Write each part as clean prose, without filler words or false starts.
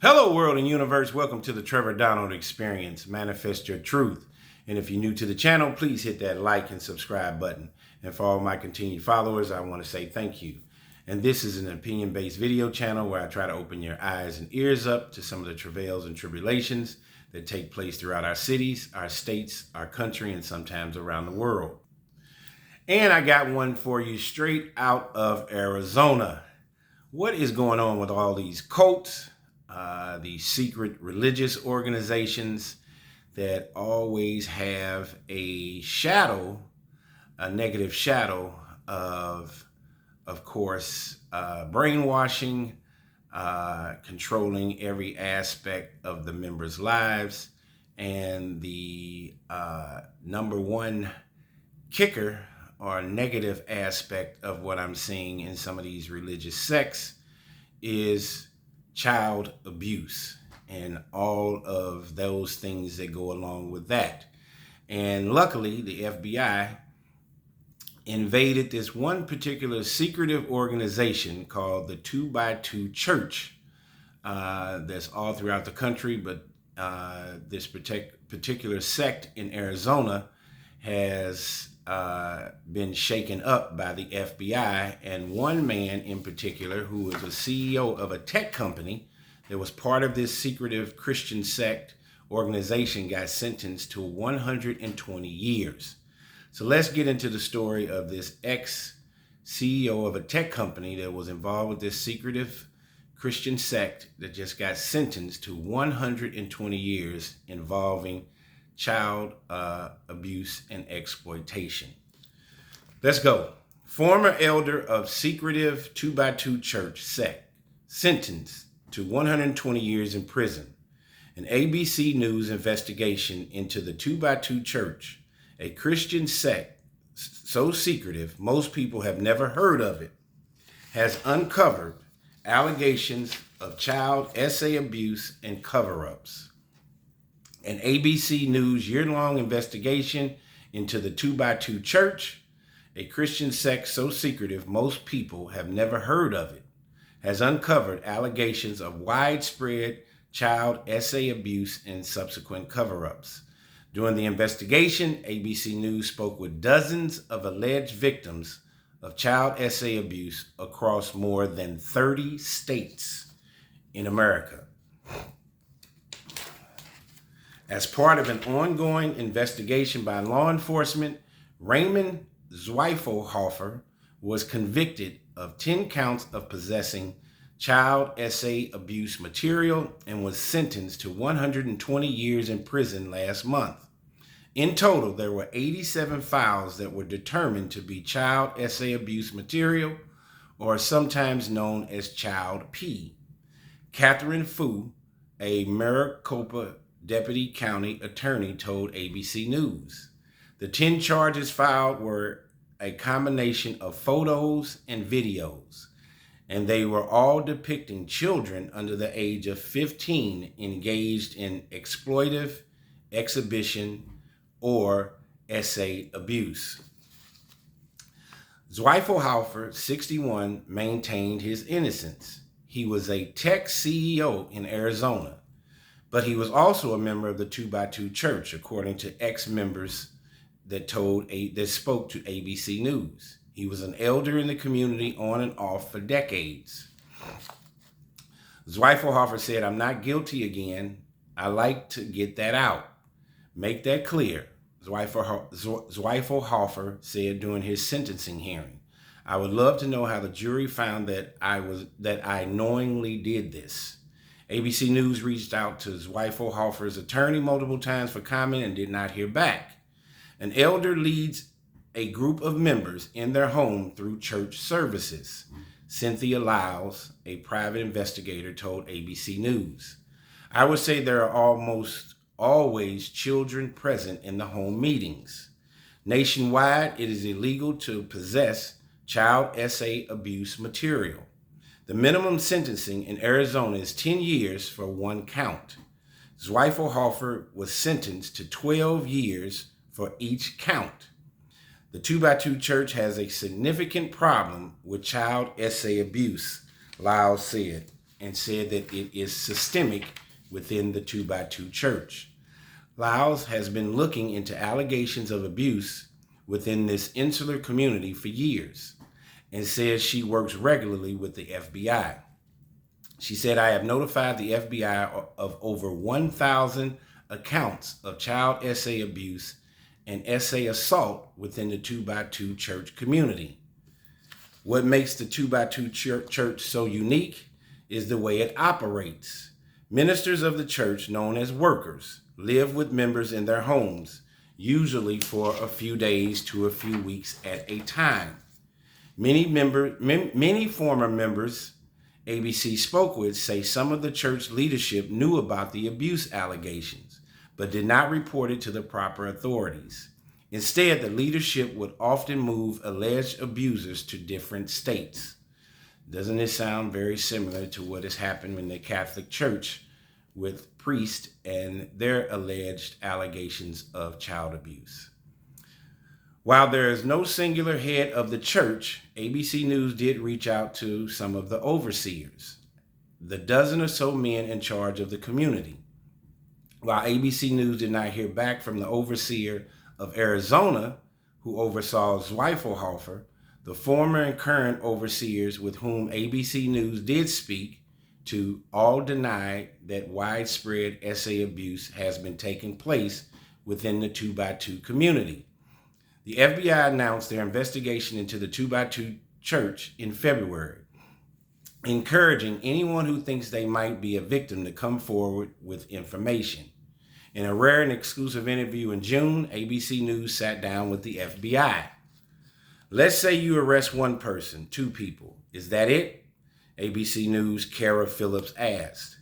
Hello, world and universe. Welcome to the Trevor Donald Experience. Manifest your truth. And if you're new to the channel, please hit that like and subscribe button. And for all my continued followers, I want to say thank you. And this is an opinion-based video channel where I try to open your eyes and ears up to some of the travails and tribulations that take place throughout our cities, our states, our country, and sometimes around the world. And I got one for you straight out of Arizona. What is going on with all these cults? These secret religious organizations that always have a shadow, a negative shadow of course, brainwashing, controlling every aspect of the members' lives. And the number one kicker or negative aspect of what I'm seeing in some of these religious sects is child abuse and all of those things that go along with that. And luckily, the FBI invaded this one particular secretive organization called the 2x2 Church that's all throughout the country, but this particular sect in Arizona has been shaken up by the FBI, and one man in particular who was a CEO of a tech company that was part of this secretive Christian sect organization got sentenced to 120 years. So let's get into the story of this ex-CEO of a tech company that was involved with this secretive Christian sect that just got sentenced to 120 years involving child abuse and exploitation. Let's go. Former elder of Secretive 2x2 Church Sect sentenced to 120 years in prison. An ABC News investigation into the 2x2 Church, a Christian sect so secretive most people have never heard of it, has uncovered allegations of child SA abuse and cover-ups. An ABC News year-long investigation into the 2x2 Church, a Christian sect so secretive most people have never heard of it, has uncovered allegations of widespread child SA abuse and subsequent cover-ups. During the investigation, ABC News spoke with dozens of alleged victims of child SA abuse across more than 30 states in America. As part of an ongoing investigation by law enforcement, Raymond Zweifelhofer was convicted of 10 counts of possessing child SA abuse material and was sentenced to 120 years in prison last month. In total, there were 87 files that were determined to be child SA abuse material, or sometimes known as Child P. Catherine Fu, a Maricopa Deputy County Attorney, told ABC News. The 10 charges filed were a combination of photos and videos, and they were all depicting children under the age of 15 engaged in exploitive, exhibition, or SA abuse. Zweifelhofer, 61, maintained his innocence. He was a tech CEO in Arizona, but he was also a member of the 2x2 Church, according to ex-members that spoke to ABC News. He was an elder in the community on and off for decades. Zweifelhofer said, "I'm not guilty again. I like to get that out. Make that clear," Zweifelhofer said during his sentencing hearing. "I would love to know how the jury found that I knowingly did this." ABC News reached out to Zweifelhofer's attorney multiple times for comment and did not hear back. An elder leads a group of members in their home through church services, Cynthia Lyles, a private investigator, told ABC News. "I would say there are almost always children present in the home meetings. Nationwide, it is illegal to possess child SA abuse material. The minimum sentencing in Arizona is 10 years for one count. Zweifelhofer was sentenced to 12 years for each count. The 2x2 Church has a significant problem with child SA abuse," Lyles said and said that it is systemic within the 2x2 church. Lyles has been looking into allegations of abuse within this insular community for years and says she works regularly with the FBI. She said, I have notified the FBI of over 1,000 accounts of child SA abuse and SA assault within the 2x2 church community. What makes the 2x2 church so unique is the way it operates. Ministers of the church, known as workers, live with members in their homes, usually for a few days to a few weeks at a time. Many former members ABC spoke with say some of the church leadership knew about the abuse allegations, but did not report it to the proper authorities. Instead, the leadership would often move alleged abusers to different states. Doesn't it sound very similar to what has happened in the Catholic Church with priests and their alleged allegations of child abuse? While there is no singular head of the church, ABC News did reach out to some of the overseers, the dozen or so men in charge of the community. While ABC News did not hear back from the overseer of Arizona, who oversaw Zweifelhofer, the former and current overseers with whom ABC News did speak to all denied that widespread SA abuse has been taking place within the 2x2 community. The FBI announced their investigation into the 2x2 church in February, encouraging anyone who thinks they might be a victim to come forward with information. In a rare and exclusive interview in June, ABC News sat down with the FBI. Let's say you arrest one person, two people. Is that it? ABC News' Kara Phillips asked.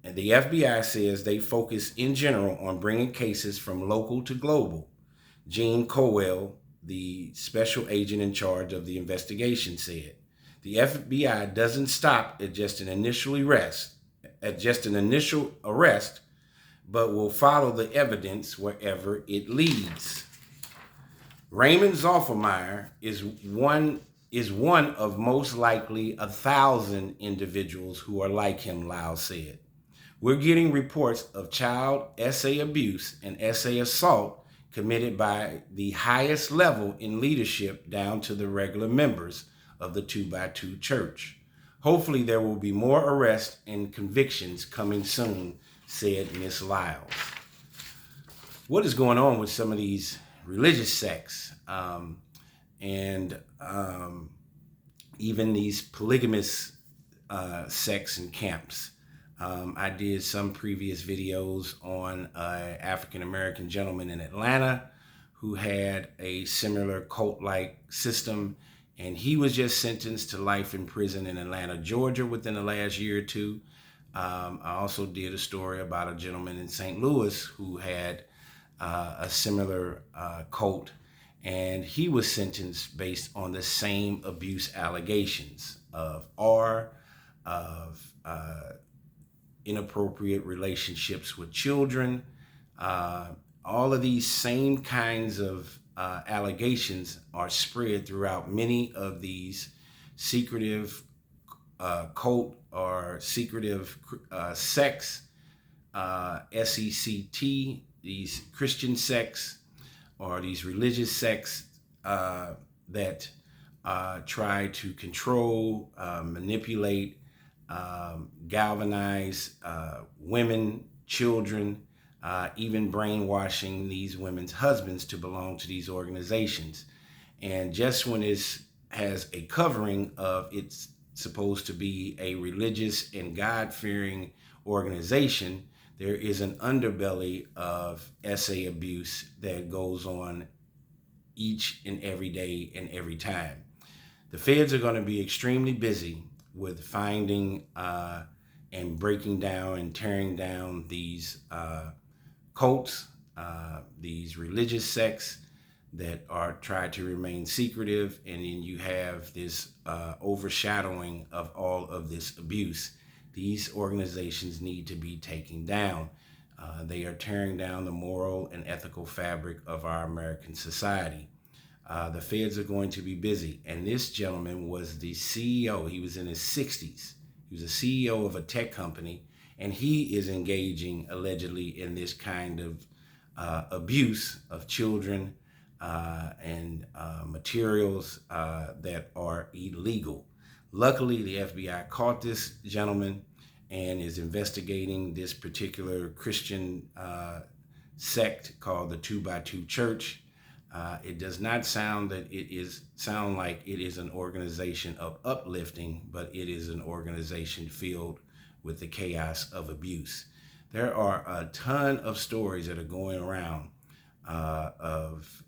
And the FBI says they focus in general on bringing cases from local to global. Gene Cowell, the special agent in charge of the investigation, said. The FBI doesn't stop at just an initial arrest, but will follow the evidence wherever it leads. Raymond Zoffelmeyer is one of most likely 1,000 individuals who are like him, Lau said. We're getting reports of child SA abuse and SA assault committed by the highest level in leadership down to the regular members of the 2x2 church. Hopefully there will be more arrests and convictions coming soon, said Ms. Lyles. What is going on with some of these religious sects and even these polygamous sects and camps? I did some previous videos on an African-American gentleman in Atlanta who had a similar cult-like system, and he was just sentenced to life in prison in Atlanta, Georgia within the last year or two. I also did a story about a gentleman in St. Louis who had a similar cult, and he was sentenced based on the same abuse allegations of inappropriate relationships with children. All of these same kinds of allegations are spread throughout many of these secretive cult or secretive sects, SECT, these Christian sects or these religious sects that try to control, manipulate, galvanize women, children, even brainwashing these women's husbands to belong to these organizations. And just when it has a covering of it's supposed to be a religious and God-fearing organization, there is an underbelly of SA abuse that goes on each and every day and every time. The feds are going to be extremely busy with finding and breaking down and tearing down these cults, these religious sects that are tried to remain secretive, and then you have this overshadowing of all of this abuse. These organizations need to be taken down. They are tearing down the moral and ethical fabric of our American society. The feds are going to be busy. And this gentleman was the CEO. He was in his 60s. He was a CEO of a tech company, and he is engaging allegedly in this kind of abuse of children and materials that are illegal. Luckily, the FBI caught this gentleman and is investigating this particular Christian sect called the 2x2 Church. It does not sound like it is an organization of uplifting, but it is an organization filled with the chaos of abuse. There are a ton of stories that are going around of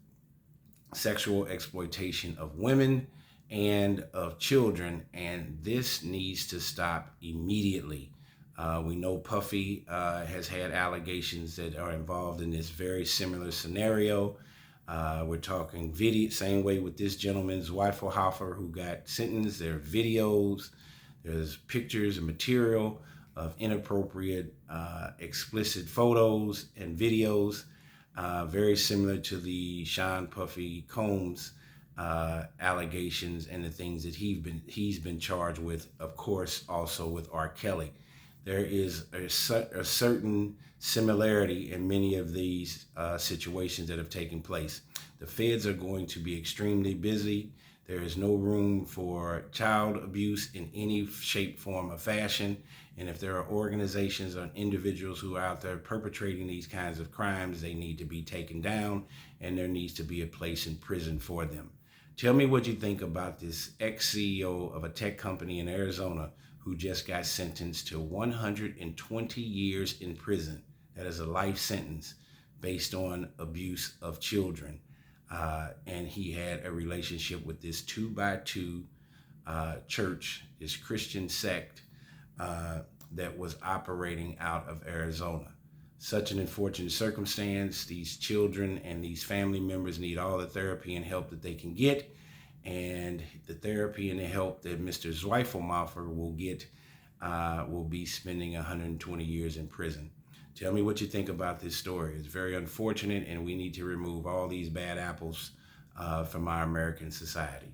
sexual exploitation of women and of children, and this needs to stop immediately. We know Puffy has had allegations that are involved in this very similar scenario. We're talking video, same way with this gentleman's wife Hoffer who got sentenced. There are videos, there's pictures and material of inappropriate, explicit photos and videos, very similar to the Sean Puffy Combs allegations and the things that he's been charged with, of course, also with R. Kelly. There is a certain similarity in many of these situations that have taken place. The feds are going to be extremely busy. There is no room for child abuse in any shape, form, or fashion. And if there are organizations or individuals who are out there perpetrating these kinds of crimes, they need to be taken down, and there needs to be a place in prison for them. Tell me what you think about this ex-CEO of a tech company in Arizona who just got sentenced to 120 years in prison. That is a life sentence based on abuse of children. And he had a relationship with this 2x2 church, this Christian sect that was operating out of Arizona. Such an unfortunate circumstance. These children and these family members need all the therapy and help that they can get. And the therapy and the help that Mr. Zweifelmacher will get will be spending 120 years in prison. Tell me what you think about this story. It's very unfortunate, and we need to remove all these bad apples from our American society.